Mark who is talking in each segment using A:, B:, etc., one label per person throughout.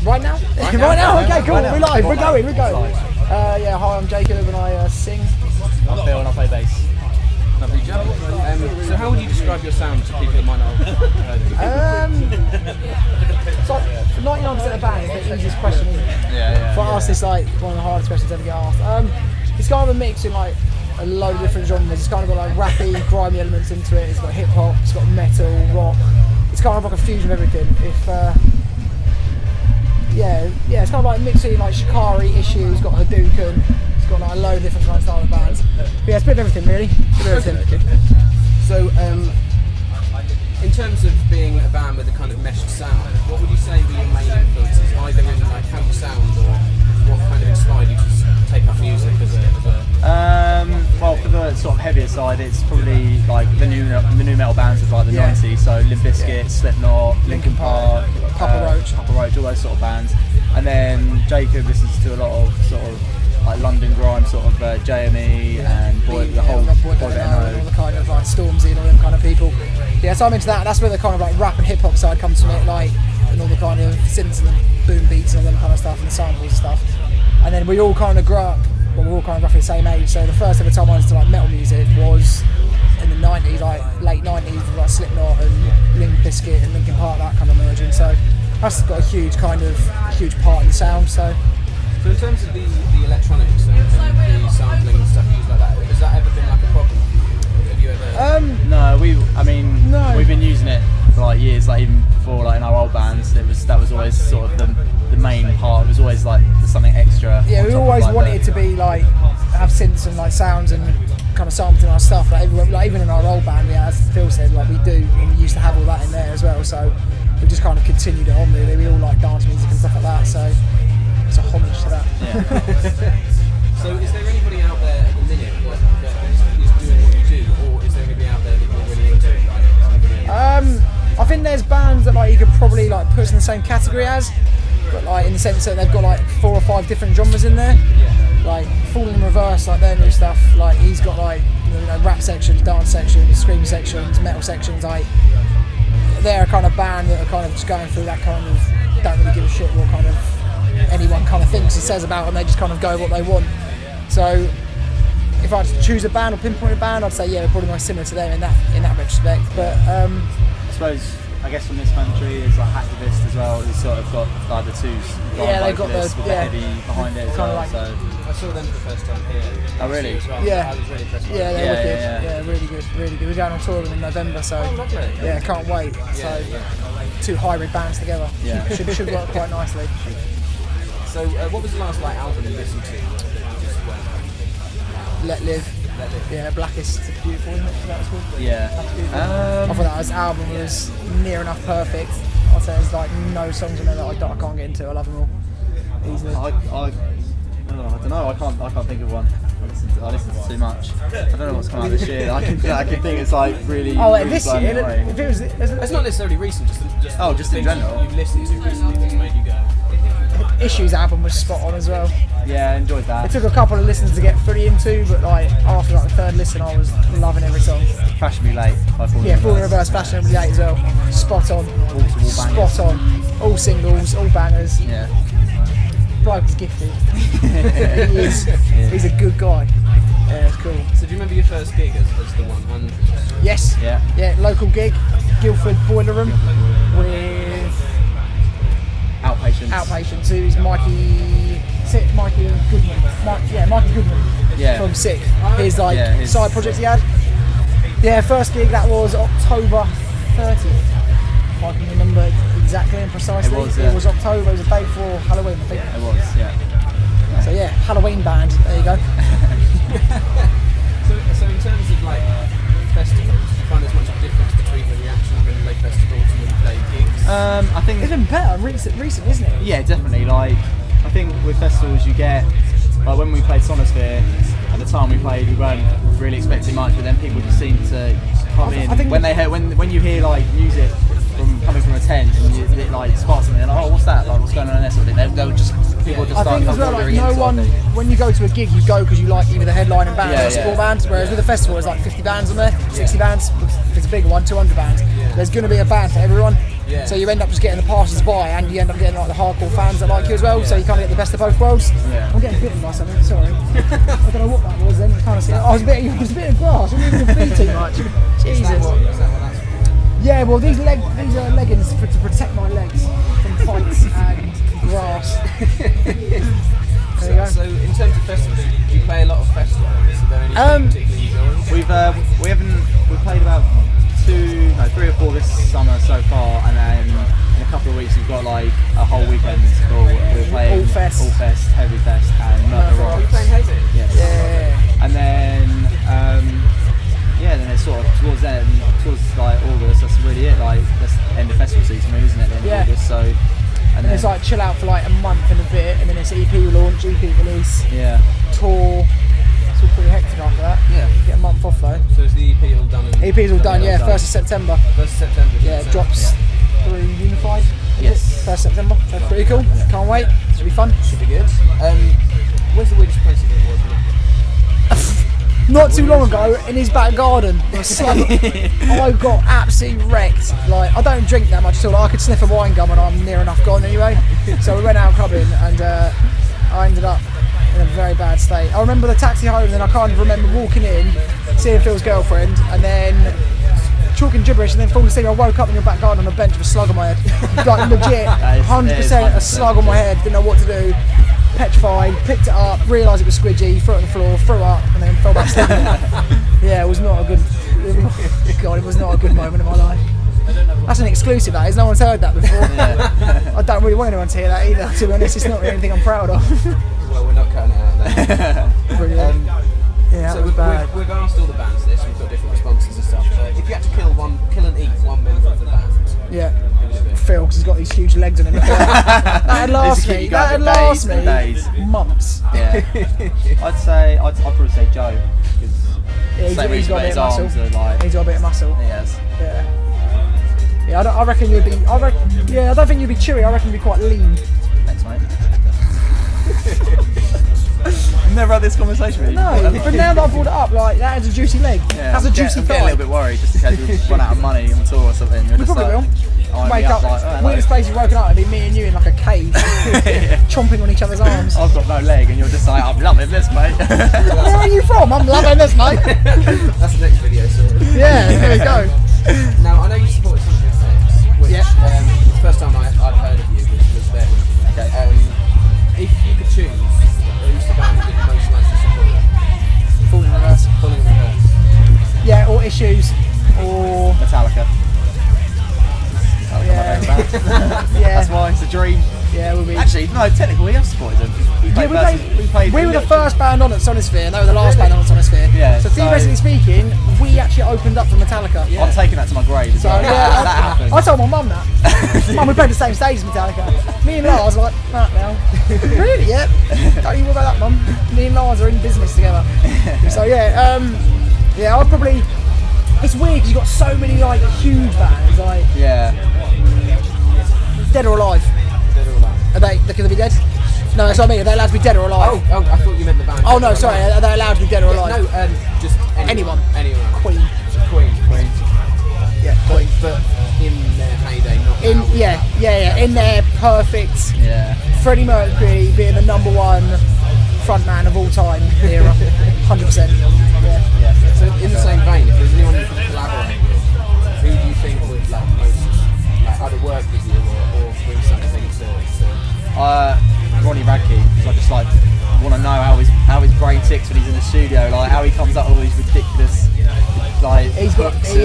A: Right now? Right now? Okay, cool. We're live. We're going. Yeah, hi, I'm Jacob and I sing.
B: I'm Phil and I play bass.
C: Lovely job. So how would you describe your sound to people that might not have heard of you?
A: So for 99% of bands, it's the easiest question, isn't it?
C: Yeah.
A: For us, it's like one of the hardest questions ever get asked. It's kind of a mix in like a load of different genres. It's kind of got like rappy, grimy elements into it. It's got hip hop, it's got metal, rock. It's kind of like a fusion of everything. It's kind of like mixing like Shikari issues. It's got Hadouken. It's got like a load of different kind of style of bands. But yeah, it's a bit of everything really.
C: So in terms of being a band with a kind of meshed sound, what would you say were your main influences, either in like how you sound or what kind of inspired you to take up music as a
B: well, for the sort of heavier side, it's probably like the new metal bands of like the 90s, so Limp Bizkit, Slipknot, Linkin Park,
A: Papa
B: Roach, all those sort of bands. And then Jacob listens to a lot of sort of like London grime, sort of JME and
A: Boy
B: the whole
A: Better Know, and all the kind of like Stormzy and all them kind of people. Yeah, so I'm into that. That's where the kind of like rap and hip hop side comes from it, like, and all the kind of synths and the boom beats and all them kind of stuff and the samples and stuff. And then we all kind of grew up. Well, we're all kind of roughly the same age. So the first ever time I listened to like metal music was in the 90s, like late 90s, with like Slipknot and Limp Bizkit and Linkin Park, that kind of merging. So that's got a huge part in the sound. So
C: in terms of the electronics and the sampling and stuff used like that, has that ever been like a problem for you? Have you ever?
B: No, we've been using it for like years, like even before, like in our old bands, that was always sort of the main part. It was always like something extra.
A: Yeah, we always wanted it to be like have synths and like sounds and kind of sampling our stuff. Like even in our old band, as Phil said, like we do, and we used to have all that in there as well. So we just kind of continued it on really. We all like dance music and stuff like that. So it's a homage to that.
B: Yeah.
C: So is there anybody out there at the minute that is doing what you do, or is there anybody out there that you're really into?
A: I think there's bands that like you could probably like put in the same category as, but like in the sense that they've got like 4 or 5 different genres in there.
C: Yeah.
A: Like Falling in Reverse, like their new stuff. Like he's got like rap sections, dance sections, scream sections, metal sections. Like they're a kind of band that are kind of just going through that kind of don't really give a shit what kind of anyone kind of thinks and says about them. They just kind of go what they want. So if I had to choose a band or pinpoint a band, I'd say yeah, probably more similar to them in that respect. But
B: I guess from this country is like Hacktivist as well. It's sort of got like the two.
A: Yeah, they've got the
B: heavy behind it as well.
A: Like,
B: so
C: I saw them for the first time here.
B: Oh really?
C: Well.
A: Yeah.
C: I was really impressed.
A: Yeah, they're wicked. Yeah, really good. We're going on tour with them in November, so yeah, can't wait. So 2 hybrid bands together.
B: Yeah,
A: should work quite nicely.
C: So what was the last album you listened to?
A: Let Live. Yeah, Blackest Beautiful, isn't it? That was called?
B: Yeah.
A: I thought that album was near enough perfect. I'd say there's like no songs on there that I can't get into. I love them all. Easily.
B: I don't know. I can't think of one. I listen to too much. I don't know what's come out this year. I can think it's like really.
A: Oh,
B: really
A: this year? If it was,
C: it's not necessarily recent. Just
B: in general.
C: You've listened to recently that's made you go.
A: Issues album was spot on as well.
B: Yeah, I enjoyed that.
A: It took a couple of listens to get fully into, but like after like the 3rd listen, I was loving every song.
B: Fashionably Late by Falling
A: in Reverse, Fashionably Late as well. Spot on. Spot on. All singles, all bangers.
B: Yeah.
A: Bloke is gifted. He is. He's a good guy. Yeah, it's cool.
C: So do you remember your first gig as the 100?
A: Yes.
B: Yeah.
A: Local gig, Guildford Boiler Room with Outpatients. Who's Mikey Goodman. Mikey Goodman from Sick. His side project he had. Yeah, first gig that was October 30th. If I can remember exactly and precisely. It was October. It was a day before Halloween, I think.
B: Yeah, it was. Yeah.
A: So yeah, Halloween band. There you go.
C: So in terms of like festivals, do you find there's much of a difference between the reaction when you play festivals and when you play gigs?
B: I think
A: it's been better recent, isn't it?
B: Yeah, definitely. Like I think with festivals you get like when we played Sonosphere, at the time we played, we weren't really expecting much, but then people just seem to come in when you hear like music from coming from a tent and you like spot something, and like, oh, what's that? Like, what's going on in there? Sort of thing. They'll just people just
A: I
B: start
A: think as well, like,
B: wandering
A: no
B: in, sort
A: one,
B: of thing.
A: when you go to a gig, you go because you like either the headlining band
B: Yeah,
A: or a support
B: yeah.
A: band, whereas with a festival there's like 50 bands on there, 60 bands, if it's a bigger one, 200 bands. There's going to be a band for everyone.
C: Yeah.
A: So you end up just getting the passers by, and you end up getting like the hardcore fans that like you as well. So you kind of get the best of both worlds.
B: Yeah.
A: I'm getting bitten by something. Sorry. I don't know what that was. Then kind of see. Oh, it was a bit of grass. I'm moving the feet too much. Jesus.
C: Is that what that's for?
A: Yeah. Well, these are leggings to protect my legs from fights and grass. There you go.
C: So in terms of festivals, do you play a lot of festivals? Is there any particularly you enjoy?
B: We've played about 3 or 4 this summer so far, and then in a couple of weeks we've got like a whole weekend full. We're playing
A: All Fest,
B: Heavy Fest, and Murder
C: Are you
B: Rocks.
C: playing Heavy?
B: Yes.
A: Yeah.
B: And then then it's sort of towards like August. That's really it. Like that's the end of festival season, really, isn't it? The end of August. So and then
A: it's like chill out for like a month and a bit, and then it's EP launch, EP release, tour. It's all pretty hectic after that.
C: Yeah.
A: You get a month off though.
C: So is the EP all done?
A: EP's all done, yeah. 1st of September.
C: 1st of September.
A: Yeah, it drops through Unified.
B: Yes.
A: 1st September. So pretty cool. Can't wait. Should be fun.
C: Should be good. Where's the weirdest place you've ever was?
A: Not too long ago, in his back garden, I got absolutely wrecked. Like, I don't drink that much at all. Like, I could sniff a wine gum and I'm near enough gone anyway. So we went out clubbing, and I ended up in a very bad state. I remember the taxi home, and then I kind of remember walking in, seeing Phil's girlfriend, and then talking gibberish, and then falling asleep. I woke up in your back garden on a bench with a slug on my head. Like, legit, 100% a slug on my head, didn't know what to do. Petrified, picked it up, realised it was squidgy, threw it on the floor, threw up, and then fell back asleep. Yeah, it was not a good. God, it was not a good moment in my life. That's an exclusive, that is. No one's heard that before. Yeah. I don't really want anyone to hear that either. To be honest, it's not really anything I'm proud of.
C: Well, we're not cutting it out there.
A: Brilliant. Yeah,
C: so we've asked all the bands this. We've got different responses and stuff. If you had to kill and eat one member of the band,
A: yeah.
C: who would it be?
A: Phil, because he's got these huge legs on him. That'd last me. That'd last me
B: days.
A: Months.
B: Yeah. I'd probably say Joe.
A: Yeah, he's got a bit of
B: his
A: muscle.
B: arms are like.
A: He's got a bit of muscle.
B: He has.
A: Yeah. Yeah, I reckon you'd be. I don't think you'd be chewy. I reckon you'd be quite lean.
B: Thanks, mate. I've never had this conversation with you.
A: No, but now that I've brought it up, like that has a juicy leg.
B: Yeah,
A: That's a juicy
B: I'm
A: thigh.
B: getting a little bit worried just in case we run out of money on tour or something.
A: We probably will. Wake up, weirdest place you've woken up, and be me and you in like a cave, chomping on each other's arms.
B: I've got no leg, and you're just like, I'm loving this, mate.
A: Where are you from? I'm loving this, mate.
C: That's the next video, sorry.
A: Yeah, there we go.
C: Now, I know you supported Something Sex, which the first time I'd heard of you was there.
B: Okay.
C: If you could choose, who's the band that you'd most like to support?
A: Falling in reverse.
C: Falling in Reverse.
A: Yeah, or Issues, or
B: Metallica.
A: yeah,
B: Yeah. That's why it's a dream.
A: Yeah, we'll be.
B: Actually, no, technically we have supported them.
A: We were the first band on at Sonisphere, and they were the last band on at Sonisphere.
B: Yeah,
A: so theoretically speaking, we actually opened up for Metallica.
C: Yeah.
B: I'm taking that to my grave as
A: So
B: well.
A: yeah,
B: that happened.
A: I told my mum that. Mum, we played the same stage as Metallica. Me and Lars were like, right now. Really? Yep. Don't you worry about that, Mum. Me and Lars are in business together. So yeah, I'd probably. It's weird because you've got so many like huge bands, like Dead or Alive.
C: Dead or Alive.
A: Are they going to be dead? No, that's what I mean. Are they allowed to be dead or alive?
C: Oh, I thought you meant the band.
A: Oh no, sorry. Are they allowed to be dead or alive?
C: No, just anyone. Anyone.
A: Queen. Yeah, Queen.
C: But in their heyday, not now.
A: Yeah. In their perfect.
B: Yeah.
A: Freddie Mercury being the #1 frontman of all time era, 100%. Yeah.
C: So in the same vein, if there's anyone you could collaborate with, who do you think would like most either work with you or bring something to
B: Ronnie Radke, because I just like want to know how his brain ticks when he's in the studio, like how he comes up with all these ridiculous like
A: he's got
B: hooks.
A: he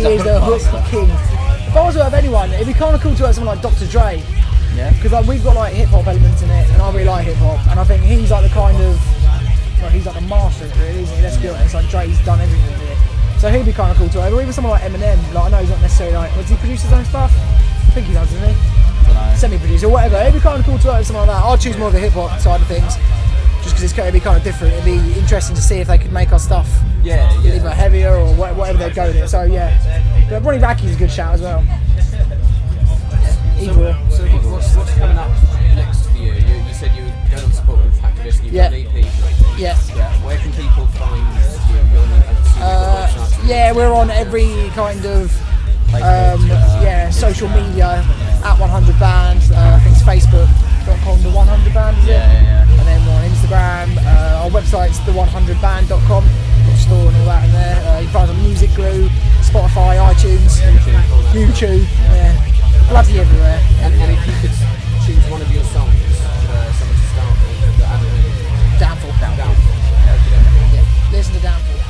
A: is the hook
B: master.
A: king. If I was to have anyone, it'd be kind of cool to have someone like Dr. Dre.
B: Yeah.
A: Because like we've got like hip hop elements in it, and I really like hip hop, and I think he's like the kind of, well, he's like the master of it, really, isn't he? Let's be honest. Like Dre's done everything with it, so he'd be kind of cool to have. Or even someone like Eminem. Like I know he's not necessarily like, does he produce his own stuff? I think he does, doesn't he? Semi-producer or whatever. It'd be kind of cool to have someone like that. I'd choose more of the hip hop side of things, just because it'd be kind of different. It'd be interesting to see if they could make our stuff either heavier or whatever they'd go with it. So yeah, but Ronnie Radke's a good shout as well. we're on every kind of social media at 100 Band. I think it's Facebook.com, the 100 Band, is it? And then we're on Instagram. Our website's the100band.com. Got a store and all that in there. You can find us on Music Glue, Spotify, iTunes, YouTube. Yeah, bloody everywhere.
C: And if you could choose one of your songs for someone to start with that hasn't heard it.
A: Downfall.
C: Downfall.
A: Yeah, listen to Downfall.